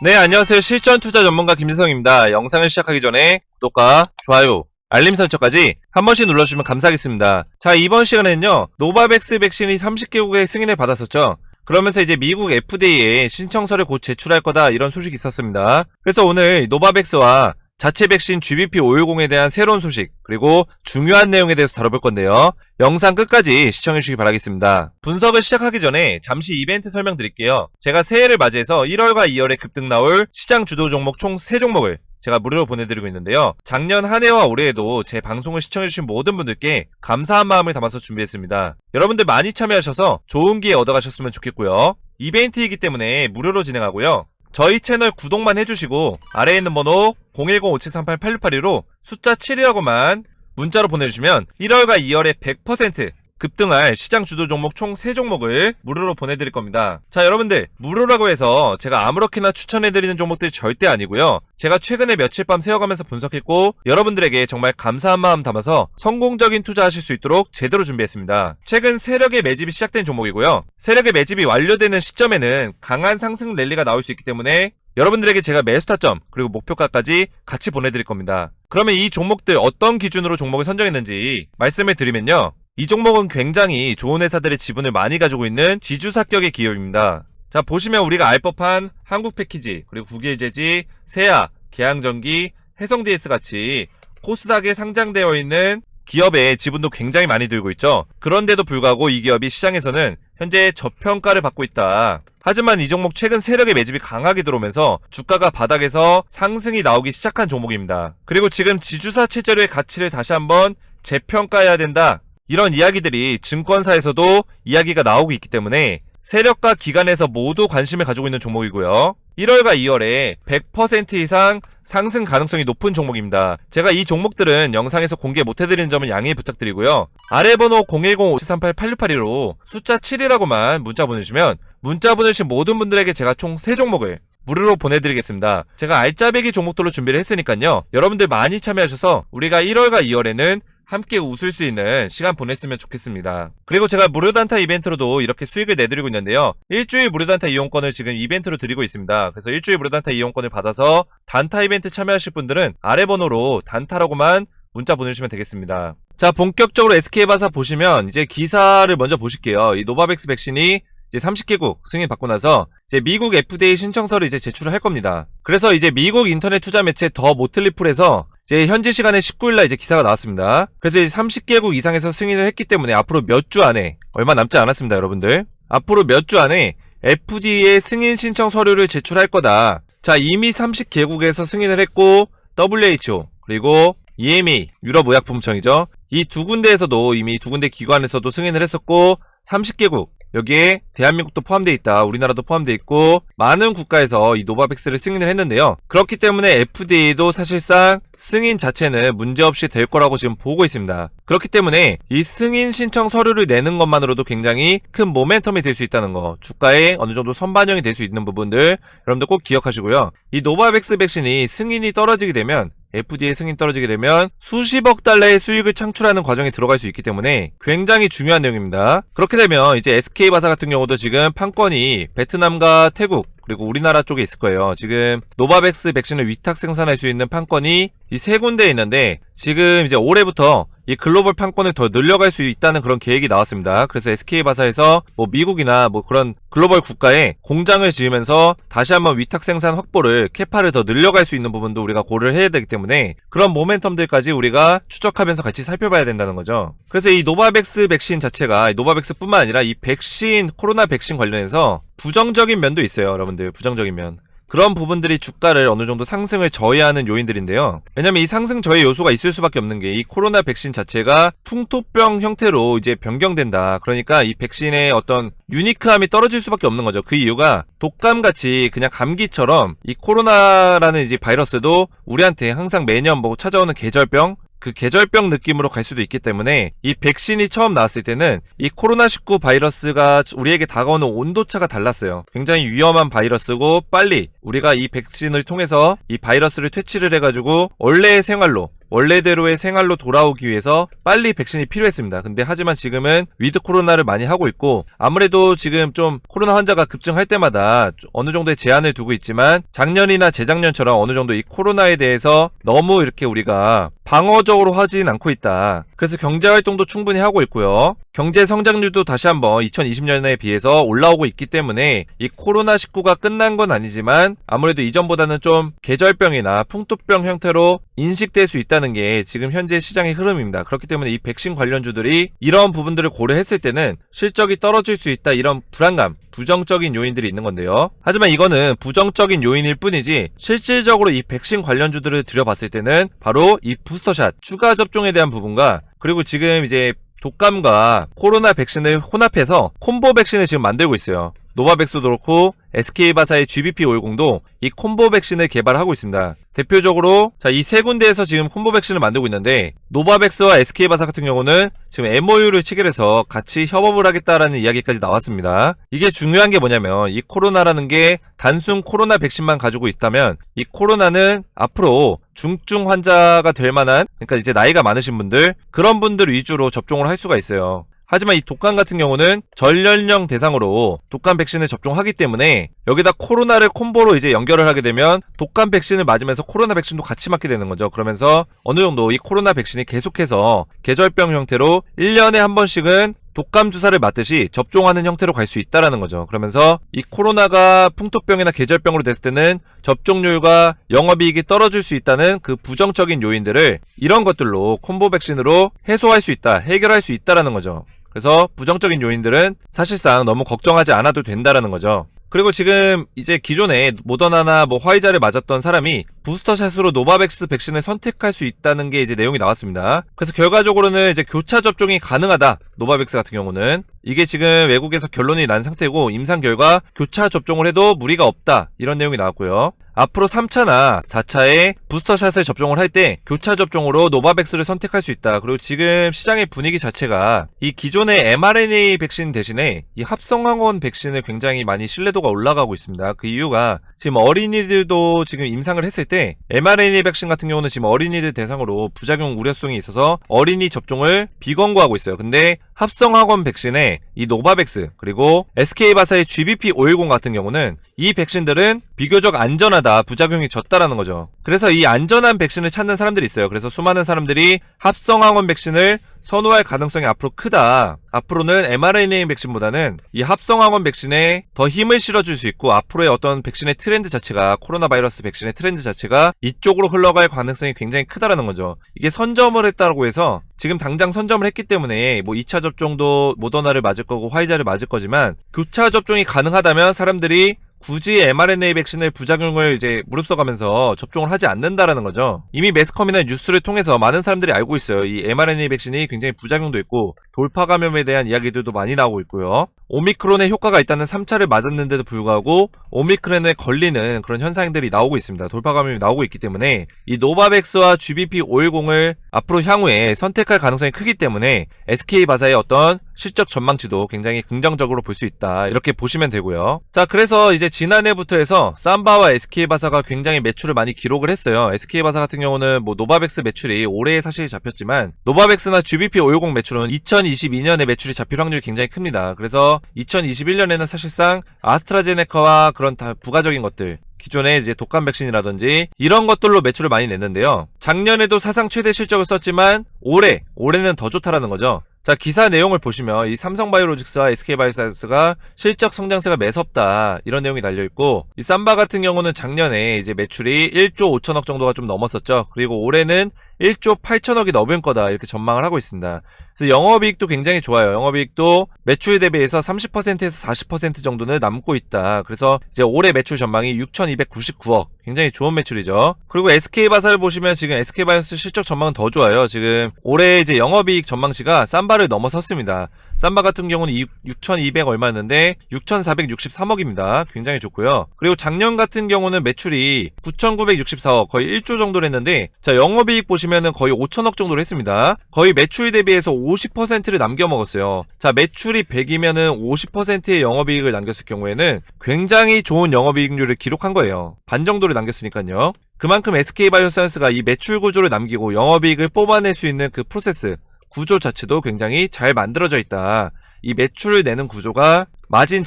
네, 안녕하세요. 실전 투자 전문가 김지성입니다. 영상을 시작하기 전에 구독과 좋아요, 알림 설정까지 한 번씩 눌러주시면 감사하겠습니다. 자, 이번 시간에는요, 노바백스 백신이 30개국의 승인을 받았었죠. 그러면서 이제 미국 FDA에 신청서를 곧 제출할 거다, 이런 소식이 있었습니다. 그래서 오늘 노바백스와 자체 백신 GBP510에 대한 새로운 소식, 그리고 중요한 내용에 대해서 다뤄볼 건데요. 영상 끝까지 시청해주시기 바라겠습니다. 분석을 시작하기 전에 잠시 이벤트 설명드릴게요. 제가 새해를 맞이해서 1월과 2월에 급등 나올 시장 주도 종목 총 3종목을 제가 무료로 보내드리고 있는데요. 작년 한 해와 올해에도 제 방송을 시청해주신 모든 분들께 감사한 마음을 담아서 준비했습니다. 여러분들 많이 참여하셔서 좋은 기회 얻어가셨으면 좋겠고요. 이벤트이기 때문에 무료로 진행하고요. 저희 채널 구독만 해주시고 아래에 있는 번호 010-5738-8682로 숫자 7이라고만 문자로 보내주시면 1월과 2월에 100% 급등할 시장 주도 종목 총 3종목을 무료로 보내드릴 겁니다. 자, 여러분들, 무료라고 해서 제가 아무렇게나 추천해드리는 종목들이 절대 아니고요. 제가 최근에 며칠 밤 새워가면서 분석했고 여러분들에게 정말 감사한 마음 담아서 성공적인 투자하실 수 있도록 제대로 준비했습니다. 최근 세력의 매집이 시작된 종목이고요. 세력의 매집이 완료되는 시점에는 강한 상승 랠리가 나올 수 있기 때문에 여러분들에게 제가 매수 타점 그리고 목표가까지 같이 보내드릴 겁니다. 그러면 이 종목들 어떤 기준으로 종목을 선정했는지 말씀을 드리면요. 이 종목은 굉장히 좋은 회사들의 지분을 많이 가지고 있는 지주사격의 기업입니다. 자, 보시면 우리가 알 법한 한국패키지, 그리고 국일제지, 세아, 계양전기, 해성DS 같이 코스닥에 상장되어 있는 기업의 지분도 굉장히 많이 들고 있죠. 그런데도 불구하고 이 기업이 시장에서는 현재 저평가를 받고 있다. 하지만 이 종목 최근 세력의 매집이 강하게 들어오면서 주가가 바닥에서 상승이 나오기 시작한 종목입니다. 그리고 지금 지주사 체제로의 가치를 다시 한번 재평가해야 된다. 이런 이야기들이 증권사에서도 이야기가 나오고 있기 때문에 세력과 기관에서 모두 관심을 가지고 있는 종목이고요. 1월과 2월에 100% 이상 상승 가능성이 높은 종목입니다. 제가 이 종목들은 영상에서 공개 못해드리는 점은 양해 부탁드리고요. 아래 번호 010-5738-8682로 숫자 7이라고만 문자 보내주시면 문자 보내주신 모든 분들에게 제가 총 3종목을 무료로 보내드리겠습니다. 제가 알짜배기 종목들로 준비를 했으니까요. 여러분들 많이 참여하셔서 우리가 1월과 2월에는 함께 웃을 수 있는 시간 보냈으면 좋겠습니다. 그리고 제가 무료 단타 이벤트로도 이렇게 수익을 내드리고 있는데요. 일주일 무료 단타 이용권을 지금 이벤트로 드리고 있습니다. 그래서 일주일 무료 단타 이용권을 받아서 단타 이벤트 참여하실 분들은 아래 번호로 단타라고만 문자 보내주시면 되겠습니다. 자, 본격적으로 SK바사 보시면 이제 기사를 먼저 보실게요. 이 노바백스 백신이 이제 30개국 승인 받고 나서 이제 미국 FDA 신청서를 이제 제출을 할 겁니다. 그래서 이제 미국 인터넷 투자 매체 더 모틀리풀에서 이제 현지 시간에 19일날 이제 기사가 나왔습니다. 그래서 이제 30개국 이상에서 승인을 했기 때문에 앞으로 몇 주 안에, 얼마 남지 않았습니다, 여러분들. 앞으로 몇 주 안에 FDA 승인 신청 서류를 제출할 거다. 자, 이미 30개국에서 승인을 했고 WHO 그리고 EMA 유럽의약품청이죠. 이 두 군데에서도 이미 두 군데 기관에서도 승인을 했었고 30개국 여기에 대한민국도 포함되어 있다. 우리나라도 포함되어 있고 많은 국가에서 이 노바백스를 승인을 했는데요. 그렇기 때문에 FDA도 사실상 승인 자체는 문제없이 될 거라고 지금 보고 있습니다. 그렇기 때문에 이 승인 신청 서류를 내는 것만으로도 굉장히 큰 모멘텀이 될 수 있다는 거, 주가에 어느 정도 선반영이 될 수 있는 부분들 여러분들 꼭 기억하시고요. 이 노바백스 백신이 승인이 떨어지게 되면 FDA 승인 떨어지게 되면 수십억 달러의 수익을 창출하는 과정에 들어갈 수 있기 때문에 굉장히 중요한 내용입니다. 그렇게 되면 이제 SK바사 같은 경우도 지금 판권이 베트남과 태국 그리고 우리나라 쪽에 있을 거예요. 지금 노바백스 백신을 위탁 생산할 수 있는 판권이 이 세 군데에 있는데 지금 이제 올해부터 이 글로벌 판권을 더 늘려갈 수 있다는 그런 계획이 나왔습니다. 그래서 SK바사에서 뭐 미국이나 뭐 그런 글로벌 국가에 공장을 지으면서 다시 한번 위탁 생산 확보를 캐파를 더 늘려갈 수 있는 부분도 우리가 고려를 해야 되기 때문에 그런 모멘텀들까지 우리가 추적하면서 같이 살펴봐야 된다는 거죠. 그래서 이 노바백스 백신 자체가 노바백스뿐만 아니라 이 백신 코로나 백신 관련해서 부정적인 면도 있어요. 여러분들, 부정적인 면. 그런 부분들이 주가를 어느 정도 상승을 저해하는 요인들인데요. 왜냐면 이 상승 저해 요소가 있을 수밖에 없는 게 이 코로나 백신 자체가 풍토병 형태로 이제 변경된다. 그러니까 이 백신의 어떤 유니크함이 떨어질 수밖에 없는 거죠. 그 이유가 독감같이 그냥 감기처럼 이 코로나라는 이제 바이러스도 우리한테 항상 매년 뭐 찾아오는 계절병, 그 계절병 느낌으로 갈 수도 있기 때문에 이 백신이 처음 나왔을 때는 이 코로나19 바이러스가 우리에게 다가오는 온도차가 달랐어요. 굉장히 위험한 바이러스고 빨리 우리가 이 백신을 통해서 이 바이러스를 퇴치를 해가지고 원래의 생활로 원래대로의 생활로 돌아오기 위해서 빨리 백신이 필요했습니다. 근데 하지만 지금은 위드 코로나를 많이 하고 있고 아무래도 지금 좀 코로나 환자가 급증할 때마다 어느 정도의 제한을 두고 있지만 작년이나 재작년처럼 어느 정도 이 코로나에 대해서 너무 이렇게 우리가 방어적으로 하진 않고 있다. 그래서 경제활동도 충분히 하고 있고요. 경제 성장률도 다시 한번 2020년에 비해서 올라오고 있기 때문에 이 코로나19가 끝난 건 아니지만 아무래도 이전보다는 좀 계절병이나 풍토병 형태로 인식될 수 있다는 게 지금 현재 시장의 흐름입니다. 그렇기 때문에 이 백신 관련주들이 이런 부분들을 고려했을 때는 실적이 떨어질 수 있다, 이런 불안감, 부정적인 요인들이 있는 건데요. 하지만 이거는 부정적인 요인일 뿐이지 실질적으로 이 백신 관련주들을 들여봤을 때는 바로 이 부스터샷 추가 접종에 대한 부분과, 그리고 지금 이제 독감과 코로나 백신을 혼합해서 콤보 백신을 지금 만들고 있어요. 노바백스도 그렇고 SK바사의 GBP510도 이 콤보 백신을 개발하고 있습니다. 대표적으로 이 세 군데에서 지금 콤보 백신을 만들고 있는데, 노바백스와 SK바사 같은 경우는 지금 MOU를 체결해서 같이 협업을 하겠다라는 이야기까지 나왔습니다. 이게 중요한 게 뭐냐면 이 코로나라는 게 단순 코로나 백신만 가지고 있다면 이 코로나는 앞으로 중증 환자가 될 만한, 그러니까 이제 나이가 많으신 분들, 그런 분들 위주로 접종을 할 수가 있어요. 하지만 이 독감 같은 경우는 전 연령 대상으로 독감 백신을 접종하기 때문에 여기다 코로나를 콤보로 이제 연결을 하게 되면 독감 백신을 맞으면서 코로나 백신도 같이 맞게 되는 거죠. 그러면서 어느 정도 이 코로나 백신이 계속해서 계절병 형태로 1년에 한 번씩은 독감 주사를 맞듯이 접종하는 형태로 갈 수 있다라는 거죠. 그러면서 이 코로나가 풍토병이나 계절병으로 됐을 때는 접종률과 영업이익이 떨어질 수 있다는 그 부정적인 요인들을 이런 것들로 콤보 백신으로 해소할 수 있다, 해결할 수 있다라는 거죠. 그래서 부정적인 요인들은 사실상 너무 걱정하지 않아도 된다라는 거죠. 그리고 지금 이제 기존에 모더나나 화이자를 맞았던 사람이 부스터샷으로 노바백스 백신을 선택할 수 있다는 게 이제 내용이 나왔습니다. 그래서 결과적으로는 이제 교차 접종이 가능하다. 노바백스 같은 경우는 이게 지금 외국에서 결론이 난 상태고 임상 결과 교차 접종을 해도 무리가 없다, 이런 내용이 나왔고요. 앞으로 3차나 4차에 부스터샷을 접종을 할 때 교차 접종으로 노바백스를 선택할 수 있다. 그리고 지금 시장의 분위기 자체가 이 기존의 mRNA 백신 대신에 이 합성항원 백신을 굉장히 많이 신뢰도가 올라가고 있습니다. 그 이유가 지금 어린이들도 지금 임상을 했을 때 mRNA 백신 같은 경우는 지금 어린이들 대상으로 부작용 우려성이 있어서 어린이 접종을 비권고하고 있어요. 근데 합성학원 백신의 이 노바백스 그리고 SK바사의 GBP510 같은 경우는 이 백신들은 비교적 안전하다, 부작용이 적다라는 거죠. 그래서 이 안전한 백신을 찾는 사람들이 있어요. 그래서 수많은 사람들이 합성학원 백신을 선호할 가능성이 앞으로 크다. 앞으로는 mRNA 백신보다는 이 합성학원 백신에 더 힘을 실어줄 수 있고 앞으로의 어떤 백신의 트렌드 자체가, 코로나 바이러스 백신의 트렌드 자체가 이쪽으로 흘러갈 가능성이 굉장히 크다라는 거죠. 이게 선점을 했다고 해서 지금 당장 선점을 했기 때문에 2차 접종도 모더나를 맞을 거고 화이자를 맞을 거지만 교차 접종이 가능하다면 사람들이 굳이 mRNA 백신의 부작용을 이제 무릅써가면서 접종을 하지 않는다라는 거죠. 이미 매스컴이나 뉴스를 통해서 많은 사람들이 알고 있어요. 이 mRNA 백신이 굉장히 부작용도 있고 돌파 감염에 대한 이야기들도 많이 나오고 있고요. 오미크론의 효과가 있다는 3차를 맞았는데도 불구하고 오미크론에 걸리는 그런 현상들이 나오고 있습니다. 돌파 감염이 나오고 있기 때문에 이 노바백스와 GBP510을 앞으로 향후에 선택할 가능성이 크기 때문에 SK바사의 어떤 실적 전망치도 굉장히 긍정적으로 볼 수 있다, 이렇게 보시면 되고요. 자, 그래서 이제 지난해부터 해서 삼바와 SK바사가 굉장히 매출을 많이 기록을 했어요. SK바사 같은 경우는 노바백스 매출이 올해 사실 잡혔지만 노바백스나 GBP510 매출은 2022년에 매출이 잡힐 확률이 굉장히 큽니다. 그래서 2021년에는 사실상 아스트라제네카와 그런 다 부가적인 것들, 기존의 이제 독감 백신이라든지 이런 것들로 매출을 많이 냈는데요. 작년에도 사상 최대 실적을 썼지만 올해는 더 좋다라는 거죠. 자, 기사 내용을 보시면 이 삼성바이오로직스와 SK바이오사이언스가 실적 성장세가 매섭다, 이런 내용이 달려있고, 이 삼바 같은 경우는 작년에 이제 매출이 1조 5천억 정도가 좀 넘었었죠. 그리고 올해는 1조 8천억이 넘을 거다, 이렇게 전망을 하고 있습니다. 그래서 영업이익도 굉장히 좋아요. 영업이익도 매출 대비해서 30%에서 40% 정도는 남고 있다. 그래서 이제 올해 매출 전망이 6,299억, 굉장히 좋은 매출이죠. 그리고 SK바사를 보시면 지금 SK바이오스 실적 전망은 더 좋아요. 지금 올해 이제 영업이익 전망치가 삼바를 넘어섰습니다. 삼바 같은 경우는 6,200 얼마였는데 6,463억입니다. 굉장히 좋고요. 그리고 작년 같은 경우는 매출이 9,964억, 거의 1조 정도를 했는데, 자, 영업이익 보시면은 거의 5천억 정도를 했습니다. 거의 매출 대비해서 50%를 남겨먹었어요. 자, 매출이 100이면은 50%의 영업이익을 남겼을 경우에는 굉장히 좋은 영업이익률을 기록한 거예요. 반 정도를 남겼으니까요. 그만큼 SK바이오사이언스가 이 매출 구조를 남기고 영업이익을 뽑아낼 수 있는 그 프로세스 구조 자체도 굉장히 잘 만들어져 있다. 이 매출을 내는 구조가 마진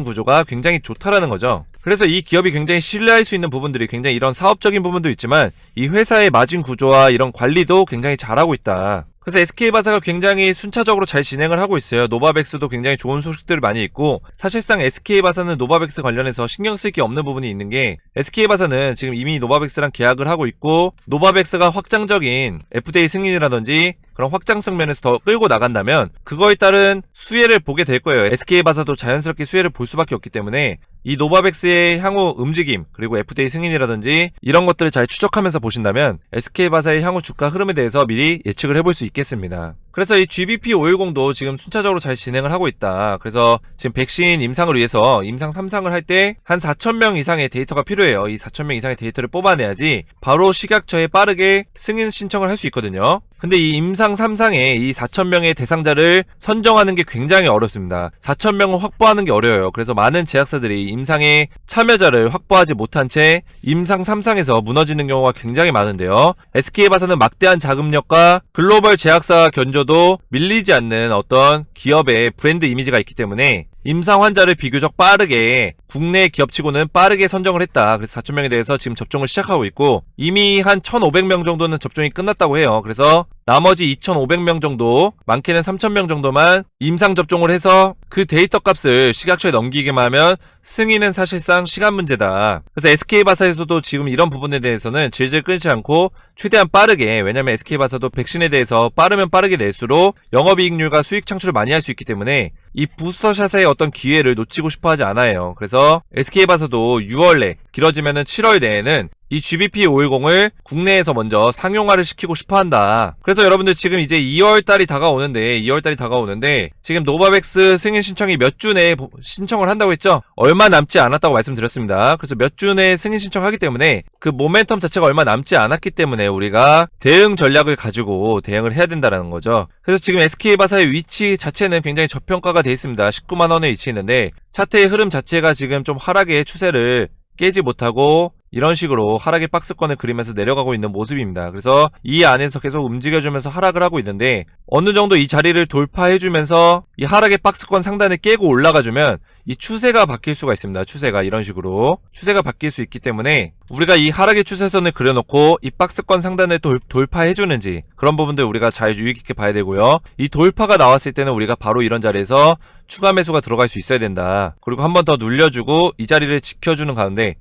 구조가 굉장히 좋다라는 거죠. 그래서 이 기업이 굉장히 신뢰할 수 있는 부분들이 굉장히 이런 사업적인 부분도 있지만 이 회사의 마진 구조와 이런 관리도 굉장히 잘하고 있다. 그래서 SK바사가 굉장히 순차적으로 잘 진행을 하고 있어요. 노바백스도 굉장히 좋은 소식들을 많이 있고, 사실상 SK바사는 노바백스 관련해서 신경 쓸 게 없는 부분이 있는 게, SK바사는 지금 이미 노바백스랑 계약을 하고 있고, 노바백스가 확장적인 FDA 승인이라든지 그런 확장성 면에서 더 끌고 나간다면 그거에 따른 수혜를 보게 될 거예요. SK바사도 자연스럽게 수혜를 볼 수밖에 없기 때문에 이 노바백스의 향후 움직임, 그리고 FDA 승인이라든지 이런 것들을 잘 추적하면서 보신다면 SK바사의 향후 주가 흐름에 대해서 미리 예측을 해볼 수 있겠습니다. 그래서 이 GBP510도 지금 순차적으로 잘 진행을 하고 있다. 그래서 지금 백신 임상을 위해서 임상 3상을 할 때 한 4,000명 이상의 데이터가 필요해요. 이 4,000명 이상의 데이터를 뽑아내야지 바로 식약처에 빠르게 승인 신청을 할 수 있거든요. 근데 이 임상 3상에 이 4,000명의 대상자를 선정하는 게 굉장히 어렵습니다. 4,000명을 확보하는 게 어려워요. 그래서 많은 제약사들이 임상의 참여자를 확보하지 못한 채 임상 3상에서 무너지는 경우가 굉장히 많은데요. SK바사는 막대한 자금력과 글로벌 제약사 견조도 밀리지 않는 어떤 기업의 브랜드 이미지가 있기 때문에 임상 환자를 비교적 빠르게 국내 기업치고는 빠르게 선정을 했다. 그래서 4,000명에 대해서 지금 접종을 시작하고 있고 이미 한 1,500명 정도는 접종이 끝났다고 해요. 그래서 나머지 2,500명 정도, 많게는 3,000명 정도만 임상 접종을 해서 그 데이터 값을 식약처에 넘기기만 하면 승인은 사실상 시간 문제다. 그래서 SK바사에서도 지금 이런 부분에 대해서는 질질 끌지 않고 최대한 빠르게, 왜냐면 SK바사도 백신에 대해서 빠르면 빠르게 낼수록 영업이익률과 수익 창출을 많이 할 수 있기 때문에 이 부스터샷의 어떤 기회를 놓치고 싶어 하지 않아요. 그래서 SK바사도 6월 내, 길어지면은 7월 내에는 이 GBP510을 국내에서 먼저 상용화를 시키고 싶어 한다. 그래서 여러분들 지금 이제 2월달이 다가오는데 지금 노바백스 승인 신청이 몇 주 내에 신청을 한다고 했죠? 얼마 남지 않았다고 말씀드렸습니다. 그래서 몇 주 내에 승인 신청하기 때문에 그 모멘텀 자체가 얼마 남지 않았기 때문에 우리가 대응 전략을 가지고 대응을 해야 된다는 거죠. 그래서 지금 SK바사의 위치 자체는 굉장히 저평가가 되어 있습니다. 19만원에 위치했는데 차트의 흐름 자체가 지금 좀 하락의 추세를 깨지 못하고 이런 식으로 하락의 박스권을 그리면서 내려가고 있는 모습입니다. 그래서 이 안에서 계속 움직여주면서 하락을 하고 있는데 어느 정도 이 자리를 돌파해주면서 이 하락의 박스권 상단을 깨고 올라가주면 이 추세가 바뀔 수가 있습니다. 추세가 이런 식으로 추세가 바뀔 수 있기 때문에 우리가 이 하락의 추세선을 그려놓고 이 박스권 상단을 돌파해주는지 그런 부분들 우리가 잘 유의깊게 봐야 되고요. 이 돌파가 나왔을 때는 우리가 바로 이런 자리에서 추가 매수가 들어갈 수 있어야 된다. 그리고 한 번 더 눌려주고 이 자리를 지켜주는 가운데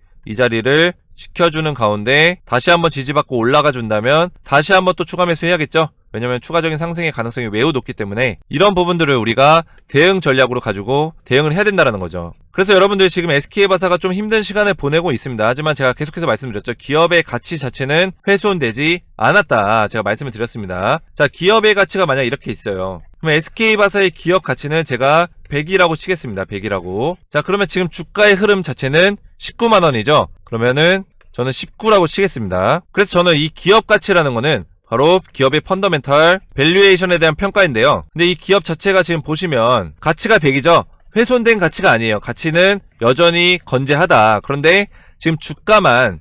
다시 한번 지지받고 올라가 준다면 다시 한번 또 추가 매수 해야겠죠. 왜냐면 추가적인 상승의 가능성이 매우 높기 때문에 이런 부분들을 우리가 대응 전략으로 가지고 대응을 해야 된다는 거죠. 그래서 여러분들 지금 SK바사가 좀 힘든 시간을 보내고 있습니다. 하지만 제가 계속해서 말씀드렸죠. 기업의 가치 자체는 훼손되지 않았다. 제가 말씀을 드렸습니다. 자, 기업의 가치가 만약 이렇게 있어요. 그럼 SK바사의 기업 가치는 제가 100이라고 치겠습니다. 100이라고. 자, 그러면 지금 주가의 흐름 자체는 19만원이죠. 그러면은 저는 19라고 치겠습니다. 그래서 저는 이 기업 가치라는 거는 바로 기업의 펀더멘탈 밸류에이션에 대한 평가인데요. 근데 이 기업 자체가 지금 보시면 가치가 100이죠. 훼손된 가치가 아니에요. 가치는 여전히 건재하다. 그런데 지금 주가만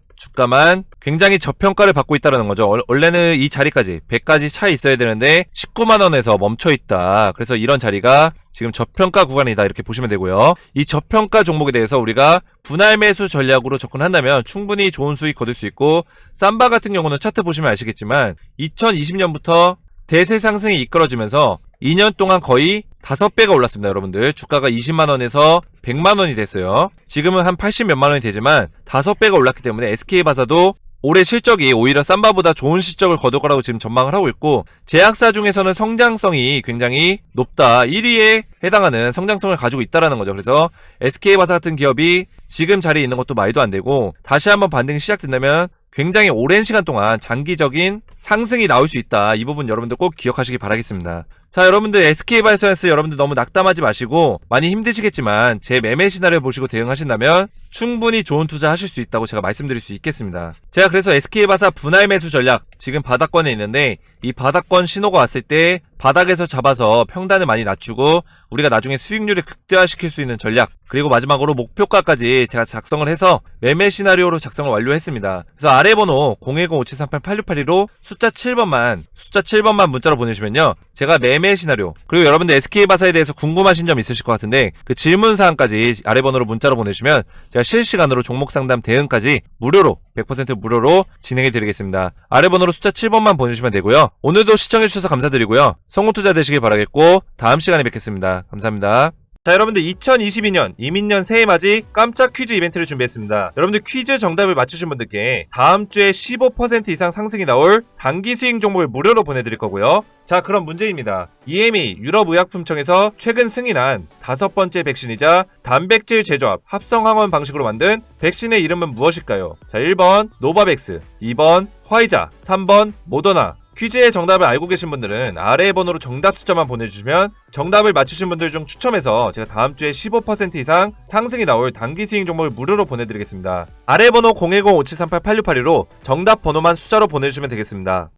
굉장히 저평가를 받고 있다는 거죠. 원래는 이 자리까지 100까지 차 있어야 되는데 19만원에서 멈춰 있다. 그래서 이런 자리가 지금 저평가 구간이다 이렇게 보시면 되고요. 이 저평가 종목에 대해서 우리가 분할 매수 전략으로 접근한다면 충분히 좋은 수익 거둘 수 있고, 삼바 같은 경우는 차트 보시면 아시겠지만 2020년부터 대세 상승이 이끌어지면서 2년 동안 거의 5배가 올랐습니다. 여러분들 주가가 20만원에서 100만원이 됐어요. 지금은 한 80 몇만원이 되지만 5배가 올랐기 때문에 SK바사도 올해 실적이 오히려 삼바보다 좋은 실적을 거둘 거라고 지금 전망을 하고 있고, 제약사 중에서는 성장성이 굉장히 높다, 1위에 해당하는 성장성을 가지고 있다라는 거죠. 그래서 SK바사 같은 기업이 지금 자리에 있는 것도 말도 안 되고, 다시 한번 반등이 시작된다면 굉장히 오랜 시간 동안 장기적인 상승이 나올 수 있다. 이 부분 여러분들 꼭 기억하시기 바라겠습니다. 자, 여러분들 SK바이오사이언스 여러분들 너무 낙담하지 마시고, 많이 힘드시겠지만 제 매매 시나리오 보시고 대응하신다면 충분히 좋은 투자 하실 수 있다고 제가 말씀드릴 수 있겠습니다. 제가 그래서 SK바사 분할 매수 전략 지금 바닥권에 있는데, 이 바닥권 신호가 왔을 때 바닥에서 잡아서 평단을 많이 낮추고 우리가 나중에 수익률을 극대화시킬 수 있는 전략, 그리고 마지막으로 목표가까지 제가 작성을 해서 매매 시나리오로 작성을 완료했습니다. 그래서 아래 번호 010-5738-8682로 숫자 7번만 문자로 보내주시면요, 제가 매매 시나리오, 그리고 여러분들 SK바사에 대해서 궁금하신 점 있으실 것 같은데 그 질문사항까지 아래 번호로 문자로 보내주시면 제가 실시간으로 종목 상담 대응까지 무료로, 100% 무료로 진행해 드리겠습니다. 아래 번호로 숫자 7번만 보내주시면 되고요. 오늘도 시청해주셔서 감사드리고요. 성공투자 되시길 바라겠고 다음 시간에 뵙겠습니다. 감사합니다. 자, 여러분들 2022년 이민년 새해맞이 깜짝 퀴즈 이벤트를 준비했습니다. 여러분들 퀴즈 정답을 맞추신 분들께 다음 주에 15% 이상 상승이 나올 단기 수익 종목을 무료로 보내드릴 거고요. 자, 그럼 문제입니다. EMA 유럽의약품청에서 최근 승인한 5번째 백신이자 단백질 제조합 합성항원 방식으로 만든 백신의 이름은 무엇일까요? 자, 1번 노바백스, 2번 화이자, 3번 모더나. 퀴즈의 정답을 알고 계신 분들은 아래의 번호로 정답 숫자만 보내주시면 정답을 맞추신 분들 중 추첨해서 제가 다음 주에 15% 이상 상승이 나올 단기 수익 종목을 무료로 보내드리겠습니다. 아래 번호 010-5738-8682로 정답 번호만 숫자로 보내주시면 되겠습니다.